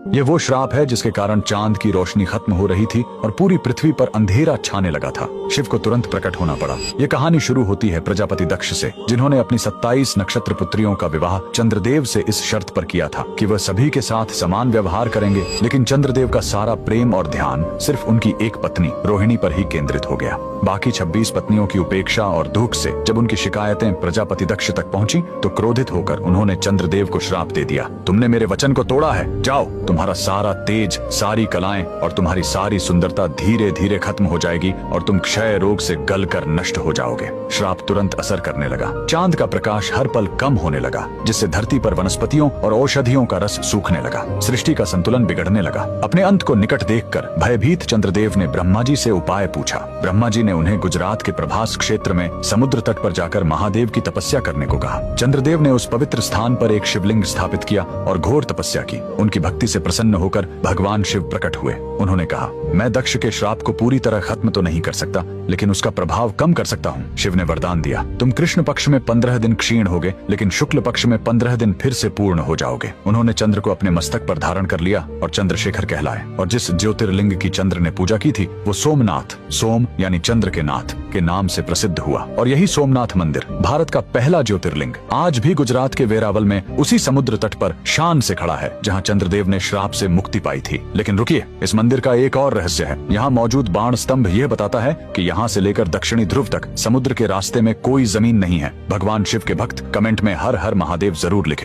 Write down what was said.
ये वो श्राप है जिसके कारण चांद की रोशनी खत्म हो रही थी और पूरी पृथ्वी पर अंधेरा छाने लगा था। शिव को तुरंत प्रकट होना पड़ा। ये कहानी शुरू होती है प्रजापति दक्ष से, जिन्होंने अपनी 27 नक्षत्र पुत्रियों का विवाह चंद्रदेव से इस शर्त पर किया था कि वह सभी के साथ समान व्यवहार करेंगे। लेकिन चंद्रदेव का सारा प्रेम और ध्यान सिर्फ उनकी एक पत्नी रोहिणी पर ही केंद्रित हो गया। बाकी 26 पत्नियों की उपेक्षा और दुख से जब उनकी शिकायतें प्रजापति दक्ष तक पहुंची तो क्रोधित होकर उन्होंने चंद्रदेव को श्राप दे दिया, तुमने मेरे वचन को तोड़ा है, जाओ, तुम्हारा सारा तेज, सारी कलाएं और तुम्हारी सारी सुंदरता धीरे धीरे खत्म हो जाएगी और तुम क्षय रोग से गलकर नष्ट हो जाओगे। श्राप तुरंत असर करने लगा। चांद का प्रकाश हर पल कम होने लगा, जिससे धरती पर वनस्पतियों और औषधियों का रस सूखने लगा। सृष्टि का संतुलन बिगड़ने लगा। अपने अंत को निकट देखकर भयभीत चंद्रदेव ने ब्रह्मा जी से उपाय पूछा। ब्रह्मा जी ने उन्हें गुजरात के प्रभास क्षेत्र में समुद्र तट पर जाकर महादेव की तपस्या करने को कहा। चंद्रदेव ने उस पवित्र स्थान पर एक शिवलिंग स्थापित किया और घोर तपस्या की। उनकी भक्ति से प्रसन्न होकर भगवान शिव प्रकट हुए। उन्होंने कहा, मैं दक्ष के श्राप को पूरी तरह खत्म तो नहीं कर सकता, लेकिन उसका प्रभाव कम कर सकता हूँ। शिव ने वरदान दिया, तुम कृष्ण पक्ष में 15 दिन क्षीण होगे, लेकिन शुक्ल पक्ष में 15 दिन फिर से पूर्ण हो जाओगे। उन्होंने चंद्र को अपने मस्तक पर धारण कर लिया और चंद्रशेखर कहलाए। और जिस ज्योतिर्लिंग की चंद्र ने पूजा की थी वो सोमनाथ, सोम यानी चंद्र के नाथ के नाम से प्रसिद्ध हुआ। और यही सोमनाथ मंदिर भारत का पहला ज्योतिर्लिंग आज भी गुजरात के वेरावल में उसी समुद्र तट पर शान से खड़ा है, जहाँ चंद्रदेव ने श्राप से मुक्ति पाई थी। लेकिन रुकिए, इस मंदिर का एक और रहस्य है। यहाँ मौजूद बाण स्तंभ यह बताता है कि यहाँ से लेकर दक्षिणी ध्रुव तक समुद्र के रास्ते में कोई जमीन नहीं है। भगवान शिव के भक्त कमेंट में हर हर महादेव जरूर लिखें।